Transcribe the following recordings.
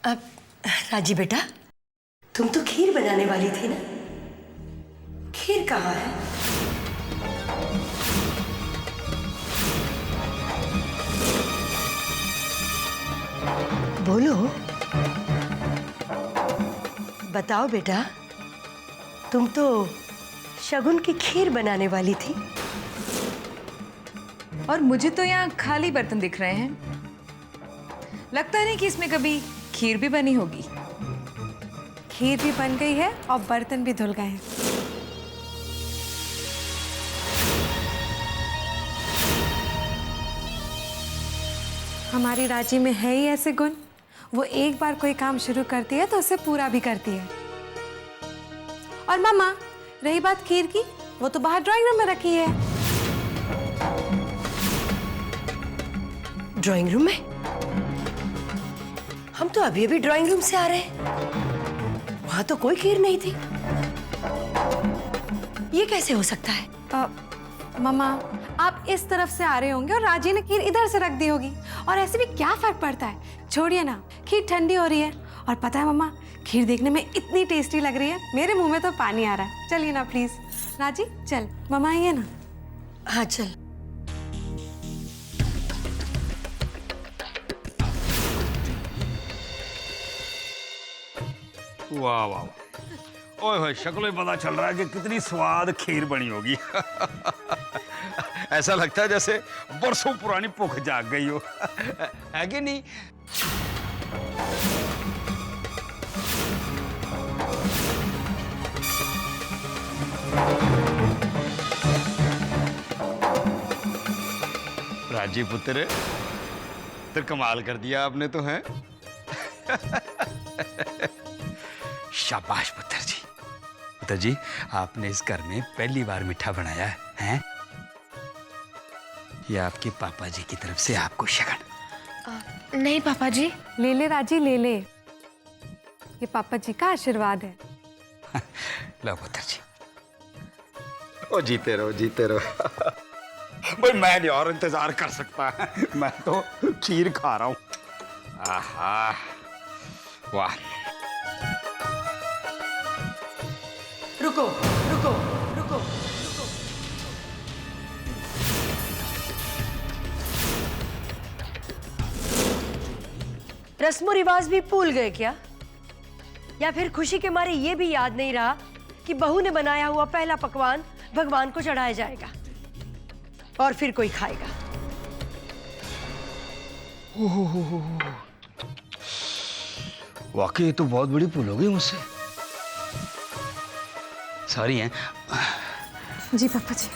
अब राजी बेटा, तुम तो खीर बनाने वाली थी ना, खीर कहाँ है? बोलो, बताओ बेटा, तुम तो शगुन की खीर बनाने वाली थी। और मुझे तो यहाँ खाली बर्तन दिख रहे हैं। लगता नहीं कि इसमें कभी खीर भी बनी होगी। खीर भी बन गई है और बर्तन भी धुल गए हैं। हमारी राजी में है ही ऐसे गुण, वो एक बार कोई काम शुरू करती है तो उसे पूरा भी करती है। और मामा, रही बात खीर की, वो तो बाहर ड्राइंग रूम में रखी है। ड्राइंग रूम में? हम तो अभी अभी ड्राइंग रूम से आ रहे हैं, वहां तो कोई खीर नहीं थी। ये कैसे हो सकता है? मामा, आप इस तरफ से आ रहे होंगे और राजी ने खीर इधर से रख दी होगी, और ऐसे भी क्या फर्क पड़ता है, छोड़िए ना, खीर ठंडी हो रही है। और पता है मामा, खीर देखने में इतनी टेस्टी लग रही है, मेरे मुंह में तो पानी आ रहा है। चलिए ना प्लीज। राजी चल, मामा आइए ना। हाँ चल। वाह वाह, ओए होए, शक्लों में पता चल रहा है कि कितनी स्वाद खीर बनी होगी। ऐसा लगता है जैसे बरसों पुरानी भूख जाग गई हो। है कि नहीं? राजी पुत्र, तो कमाल कर दिया आपने तो, है। शाबाश पुत्र जी। पुत्र जी, आपने इस घर में पहली बार मीठा बनाया है, हैं? ये आपके पापा जी की तरफ से आपको शगन। नहीं पापा जी। ले ले राजी, ले ले, ये पापा जी का आशीर्वाद है। लो पुत्र जी। ओ जीते रहो, जीते रहो। भाई मैं नहीं और इंतजार कर सकता, मैं तो खीर खा रहा हूं। आहा, वाह। रुको रुको रुको रुको। रस्मो रिवाज भी भूल गए क्या? या फिर खुशी के मारे ये भी याद नहीं रहा कि बहू ने बनाया हुआ पहला पकवान भगवान को चढ़ाया जाएगा और फिर कोई खाएगा? वाकई ये तो बहुत बड़ी भूल हो गई मुझसे। सॉरी हैं। जी पापा जी।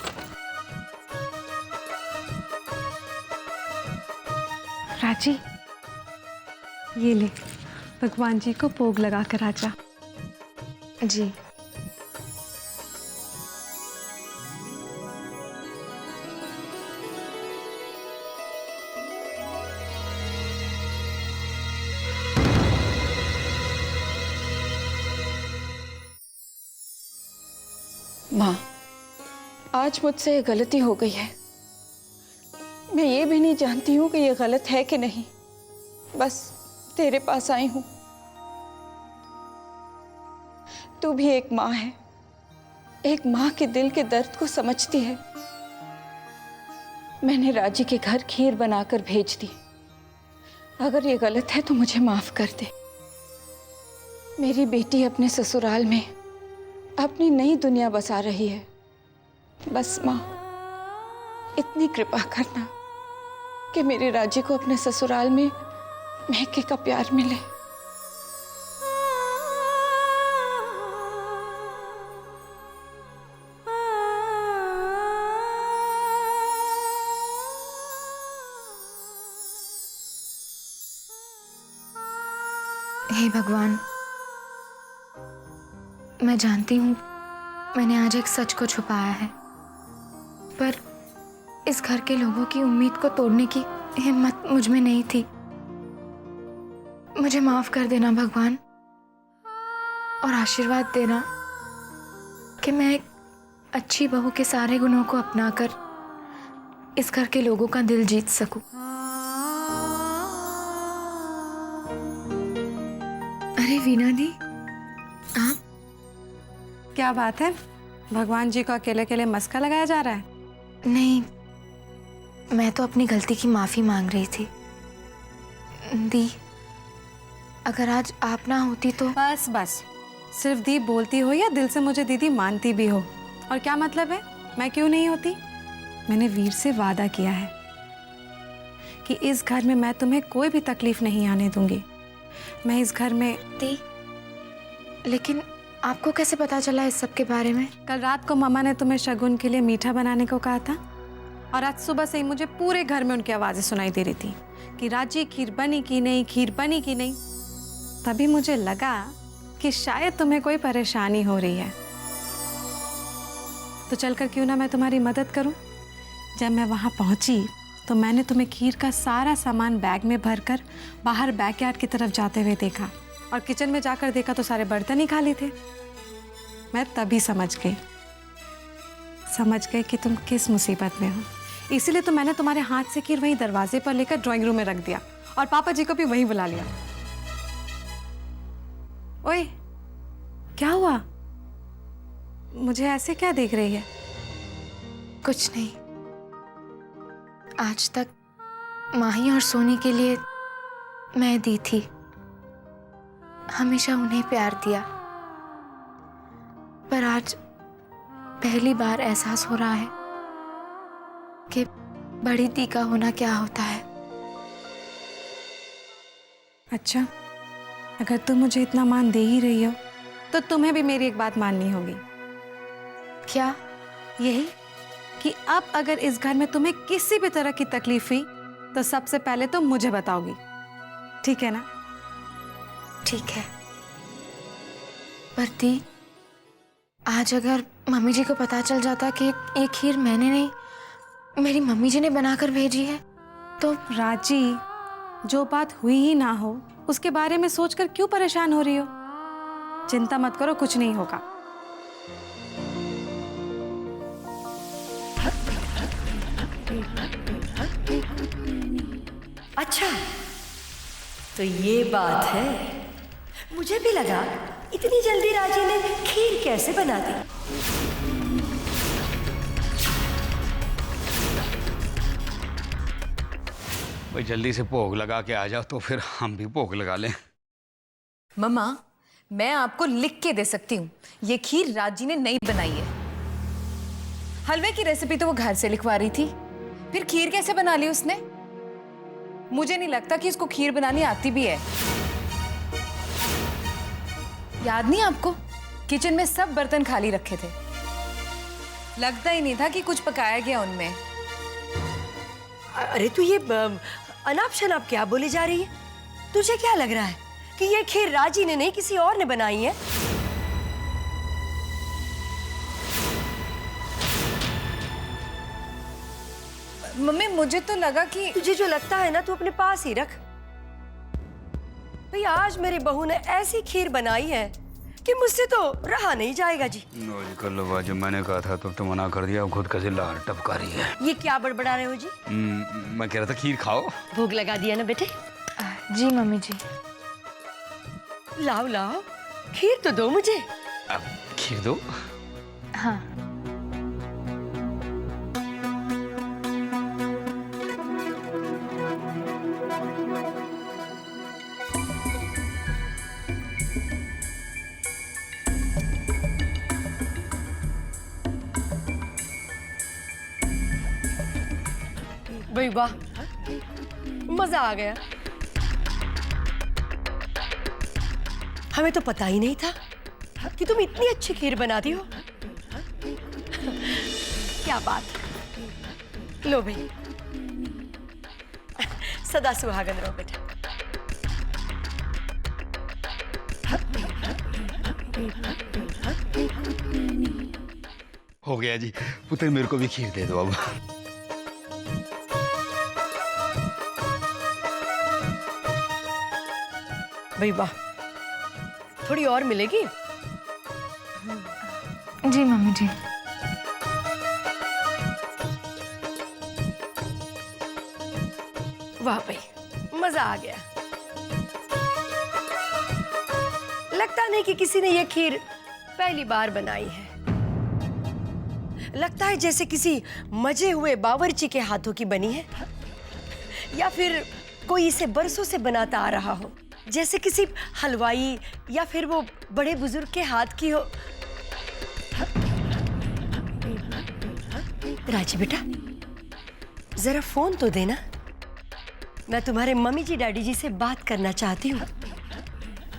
राजी, ये ले, भगवान जी को भोग लगा कर आजा। जी। माँ, आज मुझसे ये गलती हो गई है। मैं ये भी नहीं जानती हूँ कि ये गलत है कि नहीं, बस तेरे पास आई हूँ। तू भी एक माँ है, एक माँ के दिल के दर्द को समझती है। मैंने राजी के घर खीर बनाकर भेज दी। अगर ये गलत है तो मुझे माफ कर दे। मेरी बेटी अपने ससुराल में अपनी नई दुनिया बसा रही है। बस माँ, इतनी कृपा करना कि मेरी राजी को अपने ससुराल में महके का प्यार मिले। हे भगवान, मैं जानती हूँ मैंने आज एक सच को छुपाया है, पर इस घर के लोगों की उम्मीद को तोड़ने की हिम्मत मुझ में नहीं थी। मुझे माफ कर देना भगवान, और आशीर्वाद देना कि मैं एक अच्छी बहू के सारे गुणों को अपनाकर इस घर के लोगों का दिल जीत सकूं। वीणा दी, आप? क्या बात है, भगवान जी को अकेले अकेले मस्का लगाया जा रहा है? नहीं, मैं तो अपनी गलती की माफ़ी मांग रही थी। दी, अगर आज आप ना होती तो। बस बस, सिर्फ दी बोलती हो या दिल से मुझे दीदी मानती भी हो? और क्या मतलब है, मैं क्यों नहीं होती? मैंने वीर से वादा किया है कि इस घर में मैं तुम्हें कोई भी तकलीफ नहीं आने दूंगी। मैं इस घर में। दी, लेकिन आपको कैसे पता चला इस सब के बारे में? कल रात को मम्मा ने तुम्हें शगुन के लिए मीठा बनाने को कहा था, और आज सुबह से ही मुझे पूरे घर में उनकी आवाज़ें सुनाई दे रही थी कि राजी खीर बनी कि नहीं, खीर बनी कि नहीं। तभी मुझे लगा कि शायद तुम्हें कोई परेशानी हो रही है, तो चलकर क्यों ना मैं तुम्हारी मदद करूं। जब मैं वहां पहुंची तो मैंने तुम्हें खीर का सारा सामान बैग में भरकर बाहर बैकयार्ड की तरफ जाते हुए देखा, और किचन में जाकर देखा तो सारे बर्तन ही खाली थे। मैं तभी समझ गई कि तुम किस मुसीबत में हो। इसीलिए तो मैंने तुम्हारे हाथ से खीर वहीं दरवाजे पर लेकर ड्राइंग रूम में रख दिया, और पापा जी को भी वहीं बुला लिया। ओए, क्या हुआ? मुझे ऐसे क्या देख रही है? कुछ नहीं। आज तक माही और सोनी के लिए मैं दी थी, हमेशा उन्हें प्यार दिया, पर आज पहली बार एहसास हो रहा है कि बड़ी दी का होना क्या होता है। अच्छा, अगर तुम मुझे इतना मान दे ही रही हो तो तुम्हें भी मेरी एक बात माननी होगी। क्या? यही कि अब अगर इस घर में तुम्हें किसी भी तरह की तकलीफ हुई तो सबसे पहले तुम मुझे बताओगी, ठीक है ना? ठीक है, पर दी, आज अगर मम्मी जी को पता चल जाता कि ये खीर मैंने नहीं, मेरी मम्मी जी ने बनाकर भेजी है, तो। राजी, जो बात हुई ही ना हो उसके बारे में सोचकर क्यों परेशान हो रही हो? चिंता मत करो, कुछ नहीं होगा। अच्छा, तो ये बात है। मुझे भी लगा इतनी जल्दी राजी ने खीर कैसे बना दी। भाई जल्दी से भोग लगा के आ जाओ तो फिर हम भी भोग लगा लें। मम्मा, मैं आपको लिख के दे सकती हूँ, ये खीर राजी ने नहीं बनाई है। हलवे की रेसिपी तो वो घर से लिखवा रही थी, फिर खीर कैसे बना ली उसने? मुझे नहीं लगता कि इसको खीर बनानी आती भी है। याद नहीं आपको, किचन में सब बर्तन खाली रखे थे, लगता ही नहीं था कि कुछ पकाया गया उनमें। अरे तू ये अनाप शनाप क्या बोली जा रही है? तुझे क्या लग रहा है कि ये खीर राजी ने नहीं किसी और ने बनाई है? मम्मी, मुझे तो लगा कि तुझे जो लगता है ना तू अपने पास ही रख। भैया आज मेरी बहू ने ऐसी खीर बनाई है कि मुझसे तो रहा नहीं जाएगा जी। कर लो, जो मैंने कहा था तो मना कर दिया, खुद का लार टपका रही है। ये क्या बड़बड़ा रहे हो जी? मैं कह रहा था खीर खाओ। भोग लगा दिया ना बेटे? जी मम्मी जी। लाओ लाओ, खीर तो दो मुझे। अब खीर दो। हाँ। भाई वाह, मजा आ गया। हमें तो पता ही नहीं था कि तुम इतनी अच्छी खीर बनाती हो। क्या बात। लो भाई, सदा सुहागन रहो बेटा। हो गया जी, पुत्र मेरे को भी खीर दे दो अब। भाई वाह, थोड़ी और मिलेगी? जी मम्मी जी। वाह भाई, मजा आ गया। लगता नहीं कि किसी ने यह खीर पहली बार बनाई है। लगता है जैसे किसी मजे हुए बावर्ची के हाथों की बनी है, या फिर कोई इसे बरसों से बनाता आ रहा हो, जैसे किसी हलवाई या फिर वो बड़े बुजुर्ग के हाथ की हो। राजी बेटा, जरा फोन तो देना, मैं तुम्हारे मम्मी जी डैडी जी से बात करना चाहती हूँ,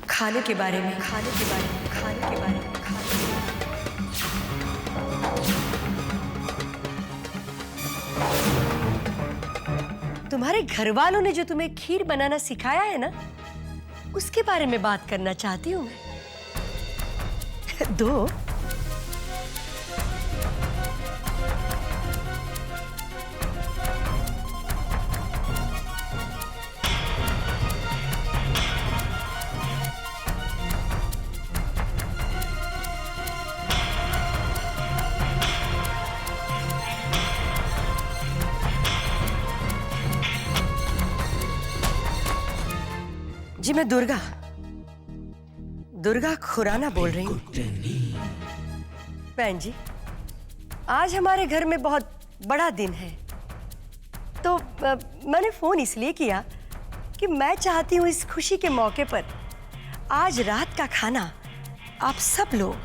खाने के बारे में, खाने के बारे में, खाने के बारे में, खाने के बारे में। तुम्हारे घर वालों ने जो तुम्हें खीर बनाना सिखाया है ना, उसके बारे में बात करना चाहती हूँ मैं। दो। जी मैं दुर्गा खुराना बोल रही हूँ। बहन जी, आज हमारे घर में बहुत बड़ा दिन है, तो मैंने फोन इसलिए किया कि मैं चाहती हूँ इस खुशी के मौके पर आज रात का खाना आप सब लोग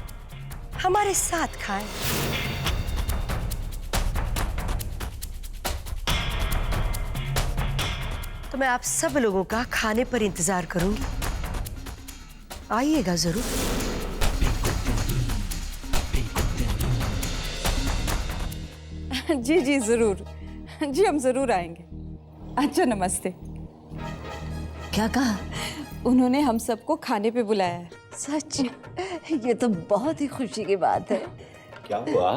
हमारे साथ खाएं। तो मैं आप सब लोगों का खाने पर इंतजार करूंगी, आइएगा जरूर। जी जी जरूर, जी हम जरूर आएंगे। अच्छा नमस्ते। क्या कहा? उन्होंने हम सबको खाने पे बुलाया है। सच? ये तो बहुत ही खुशी की बात है। क्या हुआ?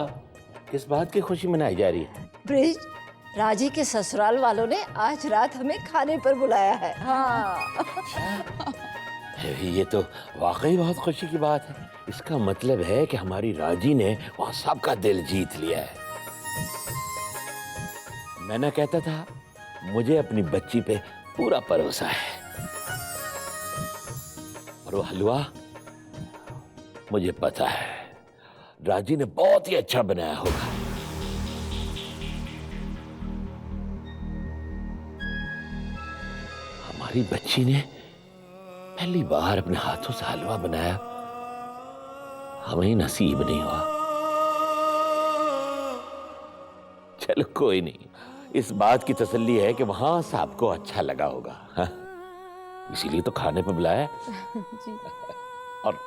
किस बात की खुशी मनाई जा रही है? ब्रिज, राजी के ससुराल वालों ने आज रात हमें खाने पर बुलाया है। हाँ। ये तो वाकई बहुत खुशी की बात है। इसका मतलब है कि हमारी राजी ने वहाँ सबका दिल जीत लिया है। मैं ना कहता था, मुझे अपनी बच्ची पे पूरा भरोसा है। और वो हलवा, मुझे पता है राजी ने बहुत ही अच्छा बनाया होगा। हमारी बच्ची ने पहली बार अपने हाथों से हलवा बनाया, हमें नसीब नहीं हुआ। चलो कोई नहीं, इस बात की तसल्ली है कि वहां सबको अच्छा लगा होगा। हाँ? इसीलिए तो खाने पे बुलाया। और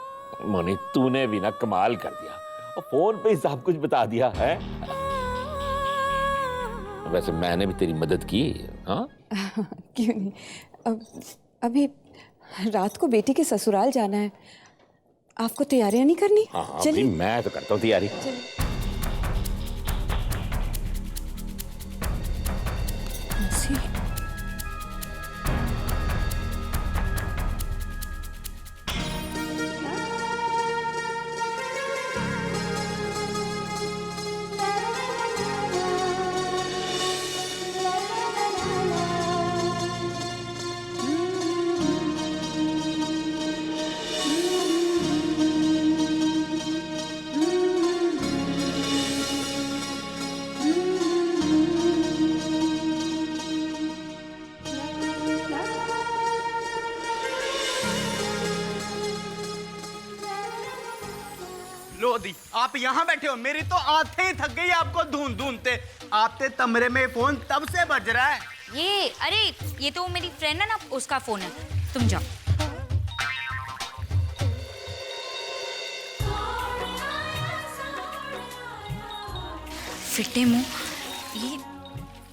मोनी, तूने भी ना कमाल कर दिया, और फोन पे ही सब कुछ बता दिया है। वैसे मैंने भी तेरी मदद की। हाँ? क्यों नहीं, अभी रात को बेटी के ससुराल जाना है, आपको तैयारियां नहीं करनी? हाँ, चलिए। मैं तो करता हूँ तैयारी। लोधी, आप यहाँ बैठे हो, मेरी तो आंखें ही थक गई आपको ढूंढते। आपके कमरे में फोन तब से बज रहा है। अरे ये तो मेरी फ्रेंड है ना, उसका फोन है। तुम जाओ। फिटे मुंह, ये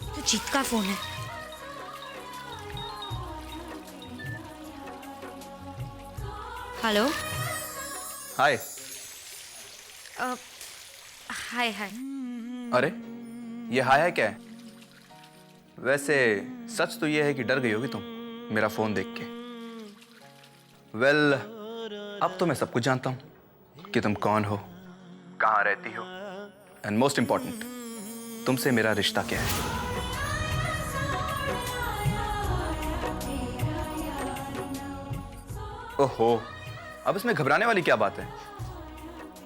तो जीत का फोन है। हेलो। हाय। हाय हाय। अरे ये हाय है क्या है? वैसे सच तो ये है कि डर गई होगी तुम मेरा फोन देख के। वेल, अब तो मैं सब कुछ जानता हूं कि तुम कौन हो, कहाँ रहती हो, एंड मोस्ट इंपॉर्टेंट, तुमसे मेरा रिश्ता क्या है। ओहो, अब इसमें घबराने वाली क्या बात है?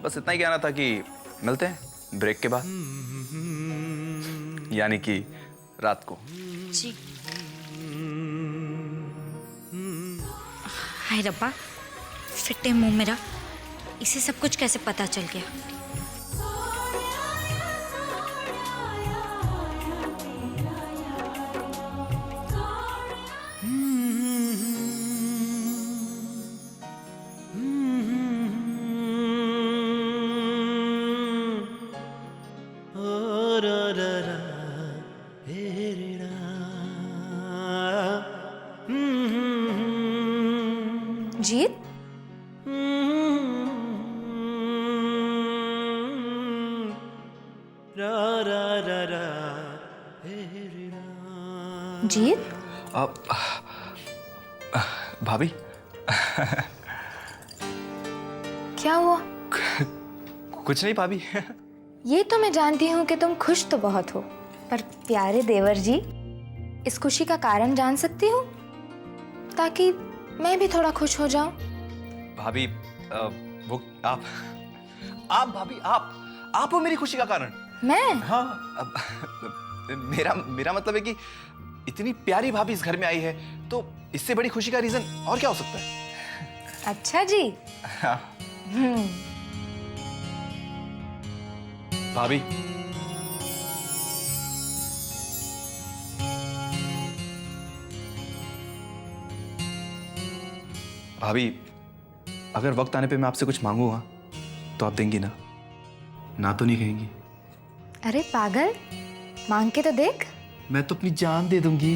बस इतना ही कहना था कि मिलते हैं ब्रेक के बाद, यानी कि रात को। जी। हाय रब्बा, फिटे मुंह मेरा, इसे सब कुछ कैसे पता चल गया? जीत, जीत, भाभी क्या हुआ? कुछ नहीं भाभी। ये तो मैं जानती हूँ कि तुम खुश तो बहुत हो, पर प्यारे देवर जी, इस खुशी का कारण जान सकती हूँ ताकि मैं भी थोड़ा खुश हो जाऊं। भाभी वो आप भाभी आप हो मेरी खुशी का कारण। मैं? हाँ, मेरा मतलब है कि इतनी प्यारी भाभी इस घर में आई है तो इससे बड़ी खुशी का रीजन और क्या हो सकता है? अच्छा जी। हाँ। भाभी, भाभी अगर वक्त आने पे मैं आपसे कुछ मांगूंगा तो आप देंगी ना? ना तो नहीं कहेंगी? अरे पागल, मांग के तो देख। मैं तो अपनी जान दे दूंगी।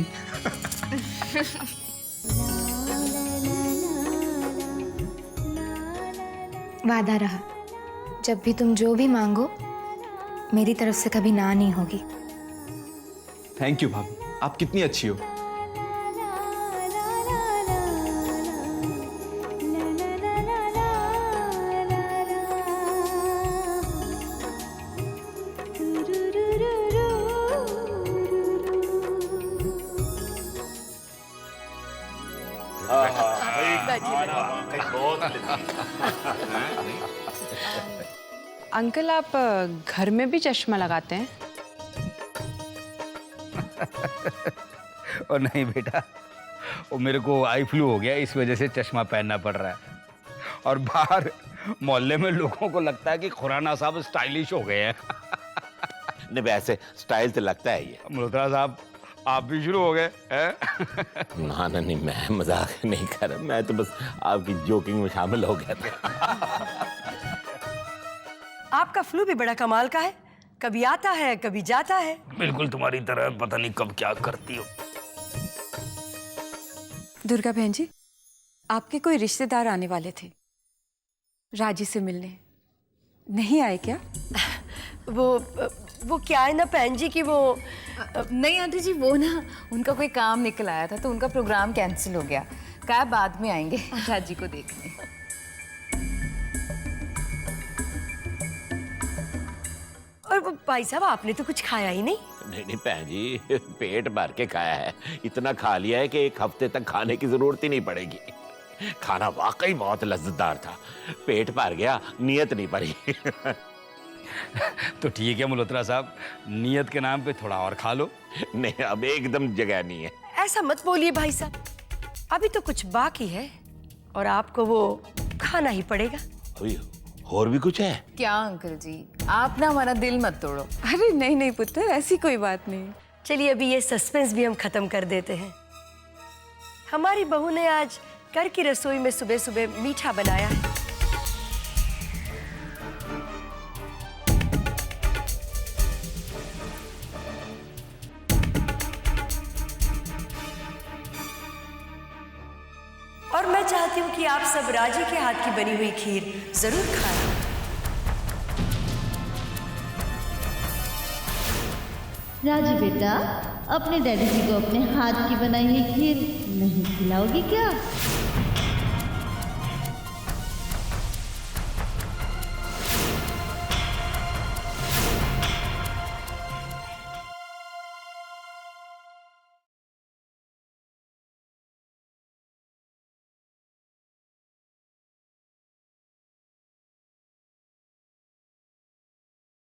वादा रहा, जब भी तुम जो भी मांगो मेरी तरफ से कभी ना नहीं होगी। थैंक यू भाभी, आप कितनी अच्छी हो। अंकल, आप घर में भी चश्मा लगाते हैं? और नहीं बेटा, वो मेरे को आई फ्लू हो गया, इस वजह से चश्मा पहनना पड़ रहा है। और बाहर मोहल्ले में लोगों को लगता है कि खुराना साहब स्टाइलिश हो गए हैं। नहीं वैसे स्टाइल तो लगता है ये। मल्होत्रा साहब, आप भी शुरू हो गए हैं? ना नहीं, मैं मजाक नहीं कर रहा, मैं तो बस आपकी जोकिंग में शामिल हो गया था। आपका फ्लू भी बड़ा कमाल का है, कभी आता है कभी जाता है। बिल्कुल तुम्हारी तरह, पता नहीं कब क्या करती हो। दुर्गा बहन जी, आपके कोई रिश्तेदार आने वाले थे राजी से मिलने, नहीं आए क्या? वो क्या है ना बहन जी कि वो नहीं आंटी जी, वो ना उनका कोई काम निकल आया था तो उनका प्रोग्राम कैंसिल हो गया। क्या बाद में आएंगे राजी को देखने। और वो भाई साहब, आपने तो कुछ खाया ही नहीं। नहीं बहन जी, पेट भर के खाया है, इतना खा लिया है कि एक हफ्ते तक खाने की जरूरत ही नहीं पड़ेगी। खाना वाकई बहुत लज्जतदार था, पेट भर गया, नियत नहीं पड़ी। तो ठीक है मल्होत्रा साहब, नियत के नाम पे थोड़ा और खा लो। नहीं अब एकदम जगह नहीं है। ऐसा मत बोलिए भाई साहब, अभी तो कुछ बाकी है और आपको वो खाना ही पड़ेगा। अभी और भी कुछ है क्या अंकल जी, आप ना हमारा दिल मत तोड़ो। अरे नहीं नहीं पुत्र, ऐसी कोई बात नहीं। चलिए अभी ये सस्पेंस भी हम खत्म कर देते हैं। हमारी बहू ने आज घर की रसोई में सुबह सुबह मीठा बनाया है। और मैं चाहती हूँ कि आप सब राजी के हाथ की बनी हुई खीर जरूर खाएं। राजी बेटा, अपने डैडी जी को अपने हाथ की बनाई हुई खीर नहीं खिलाओगी क्या?